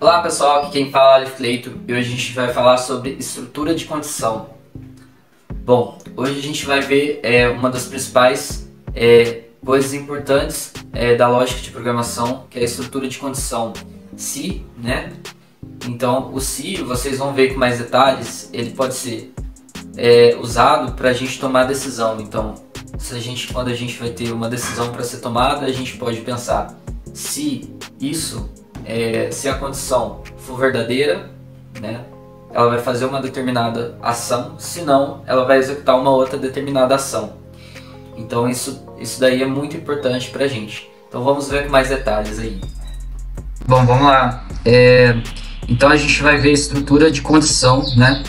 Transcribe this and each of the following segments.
Olá pessoal, aqui quem fala é o Aleph Leito e hoje a gente vai falar sobre estrutura de condição. Bom, hoje a gente vai ver uma das principais coisas importantes da lógica de programação, que é a estrutura de condição, se, né? Então o se, vocês vão ver com mais detalhes, ele pode ser usado para a gente tomar decisão. Então, quando a gente vai ter uma decisão para ser tomada, a gente pode pensar se a condição for verdadeira, né, ela vai fazer uma determinada ação, se não, ela vai executar uma outra determinada ação. Então isso daí é muito importante para a gente. Então vamos ver com mais detalhes aí. Bom, vamos lá. Então a gente vai ver a estrutura de condição, né?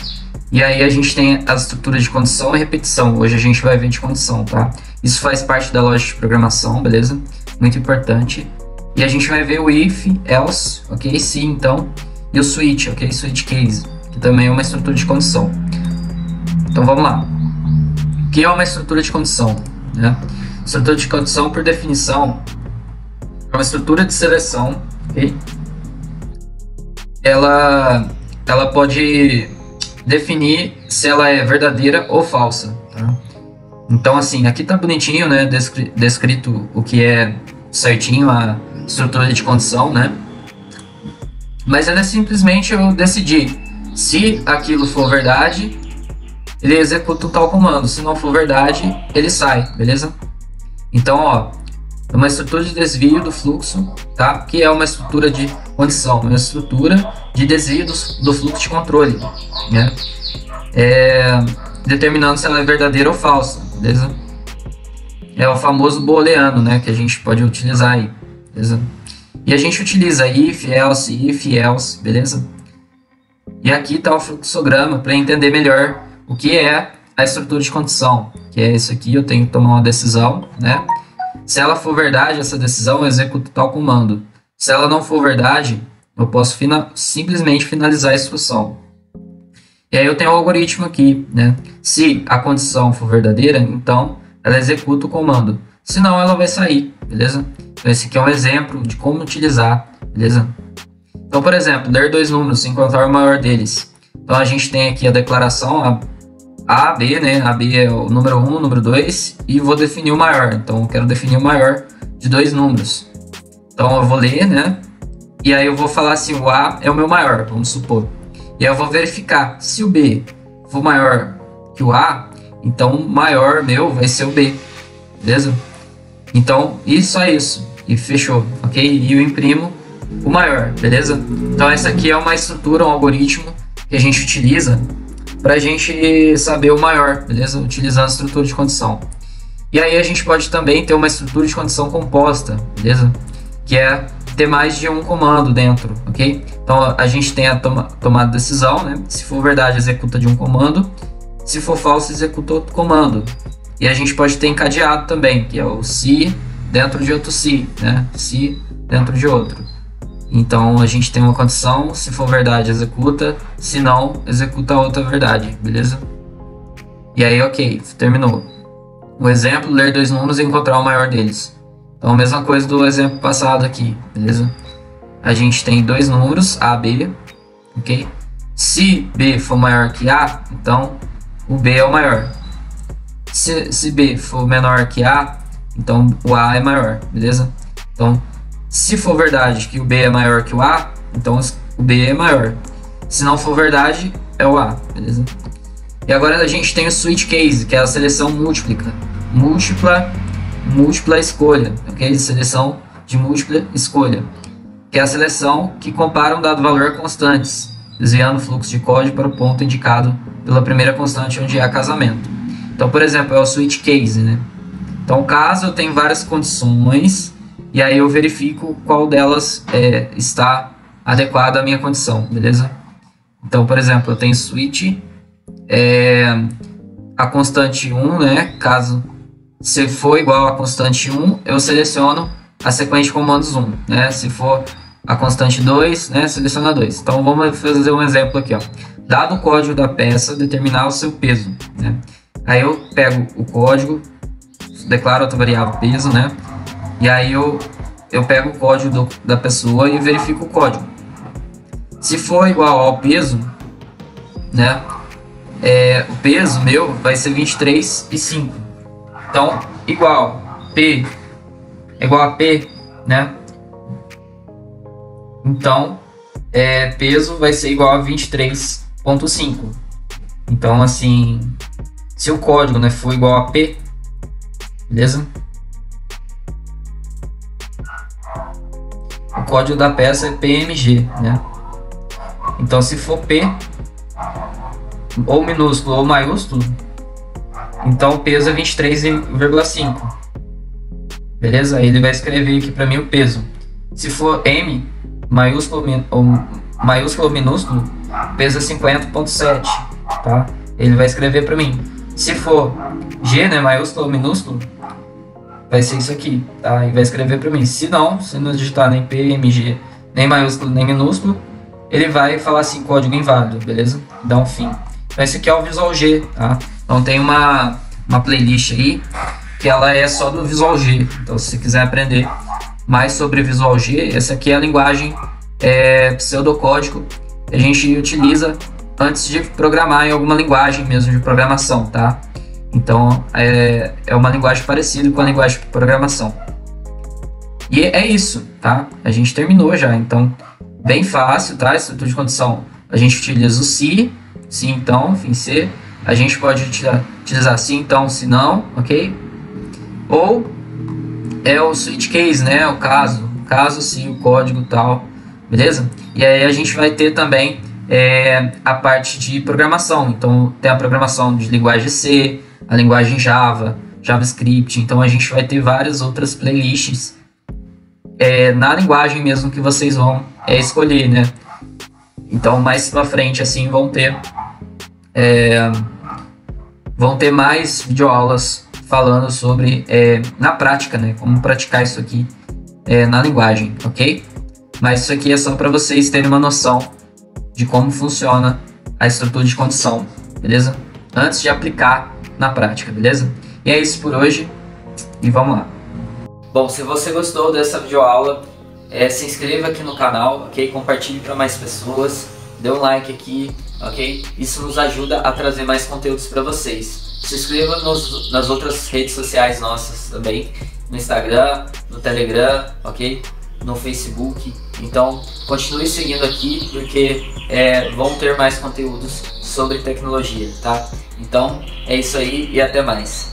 E aí a gente tem as estruturas de condição e repetição. Hoje a gente vai ver de condição, tá? Isso faz parte da lógica de programação, beleza? Muito importante. E a gente vai ver o if, else, ok? Se, então, e o switch, ok? Switch case, que também é uma estrutura de condição. Então vamos lá. O que é uma estrutura de condição, né? Estrutura de condição, por definição, é uma estrutura de seleção, ok? Ela pode definir se ela é verdadeira ou falsa, tá? Então, assim, aqui tá bonitinho, né? Descrito o que é certinho a estrutura de condição, né? Mas ela é simplesmente eu decidir se aquilo for verdade, ele executa o tal comando. Se não for verdade, ele sai, beleza? Então, ó, é uma estrutura de desvio do fluxo, tá? Que é uma estrutura de condição, uma estrutura de desvio do fluxo de controle, né? Determinando se ela é verdadeira ou falsa, beleza? É o famoso booleano, né? Que a gente pode utilizar aí, beleza? E a gente utiliza if, else, beleza? E aqui está o fluxograma para entender melhor o que é a estrutura de condição, que é isso aqui. Eu tenho que tomar uma decisão, né? Se ela for verdade, essa decisão, eu executo tal comando. Se ela não for verdade, eu posso simplesmente finalizar a instrução. E aí eu tenho um algoritmo aqui, né? Se a condição for verdadeira, então ela executa o comando. Senão ela vai sair, beleza? Então esse aqui é um exemplo de como utilizar, beleza? Então, por exemplo, ler dois números, encontrar o maior deles. Então a gente tem aqui a declaração A, B, né? A, B é o número 1, o número 2, e vou definir o maior. Então eu quero definir o maior de dois números. Então eu vou ler, né? E aí eu vou falar assim, o A é o meu maior, vamos supor. E aí eu vou verificar, se o B for maior que o A, então o maior meu vai ser o B, beleza? Então, e só isso, e fechou, ok? E eu imprimo o maior, beleza? Então essa aqui é uma estrutura, um algoritmo que a gente utiliza para a gente saber o maior, beleza? Utilizando a estrutura de condição. E aí a gente pode também ter uma estrutura de condição composta, beleza? Que é ter mais de um comando dentro, ok? Então a gente tem a tomada de decisão, né? Se for verdade, executa de um comando. Se for falso, executa outro comando. E a gente pode ter encadeado também, que é o se dentro de outro se, né? Se dentro de outro. Então a gente tem uma condição, se for verdade, executa. Se não, executa a outra verdade, beleza? E aí, ok, terminou. O exemplo, ler dois números e encontrar o maior deles. Então a mesma coisa do exemplo passado aqui, beleza? A gente tem dois números, A, B, ok? Se B for maior que A, então o B é o maior. Se B for menor que A, então o A é maior, beleza? Então, se for verdade que o B é maior que o A, então o B é maior. Se não for verdade, é o A, beleza? E agora a gente tem o switch case, que é a seleção múltipla escolha, ok? Seleção de múltipla escolha, que é a seleção que compara um dado valor a constantes, desviando o fluxo de código para o ponto indicado pela primeira constante onde há casamento. Então, por exemplo, é o switch case, né? Então, caso eu tenha várias condições, e aí eu verifico qual delas está adequada à minha condição, beleza? Então, por exemplo, eu tenho switch, a constante 1, né? Caso se for igual a constante 1, eu seleciono a sequência de comandos 1, né? Se for a constante 2, né? Seleciona 2. Então, vamos fazer um exemplo aqui, ó. Dado o código da peça, determinar o seu peso, né? Aí eu pego o código, declaro outra variável peso, né? E aí eu pego o código da pessoa e verifico o código. Se for igual ao peso, né, o peso meu vai ser 23,5. Então, igual P é igual a P, né? Então, peso vai ser igual a 23,5. Então, assim, se o código, né, for igual a P, beleza? O código da peça é PMG, né? Então, se for P, ou minúsculo ou maiúsculo, então o peso é 23,5. Beleza? Aí ele vai escrever aqui para mim o peso. Se for M, maiúsculo ou minúsculo, peso é 50,7, tá? Ele vai escrever para mim. Se for G, né, maiúsculo ou minúsculo, vai ser isso aqui, tá? E vai escrever para mim. Se não digitar nem P, M, G, nem maiúsculo, nem minúsculo, ele vai falar assim, código inválido, beleza? Dá um fim. Então esse aqui é o Visual G, tá? Então tem uma playlist aí que ela é só do Visual G. Então se você quiser aprender mais sobre Visual G, essa aqui é a linguagem pseudocódigo que a gente utiliza antes de programar em alguma linguagem mesmo de programação, tá? Então é uma linguagem parecida com a linguagem de programação. E é isso, tá? A gente terminou já, então bem fácil, tá? Estrutura de condição. A gente utiliza o se, então, fim C. A gente pode utilizar se, então, se não, ok? Ou o switch case, né? O caso se, o código tal, beleza? E aí a gente vai ter também a parte de programação. Então tem a programação de linguagem C, a linguagem Java, JavaScript. Então a gente vai ter várias outras playlists na linguagem mesmo que vocês vão escolher, né? Então mais pra frente assim vão ter mais videoaulas falando sobre na prática, né? Como praticar isso aqui na linguagem, ok? Mas isso aqui é só para vocês terem uma noção de como funciona a estrutura de condição, beleza? Antes de aplicar na prática, beleza? E é isso por hoje e vamos lá. Bom, se você gostou dessa videoaula, se inscreva aqui no canal, ok? Compartilhe para mais pessoas, dê um like aqui, ok? Isso nos ajuda a trazer mais conteúdos para vocês. Se inscreva nas outras redes sociais nossas também, no Instagram, no Telegram, ok? No Facebook. Então, continue seguindo aqui, porque vão ter mais conteúdos sobre tecnologia, tá? Então, é isso aí e até mais.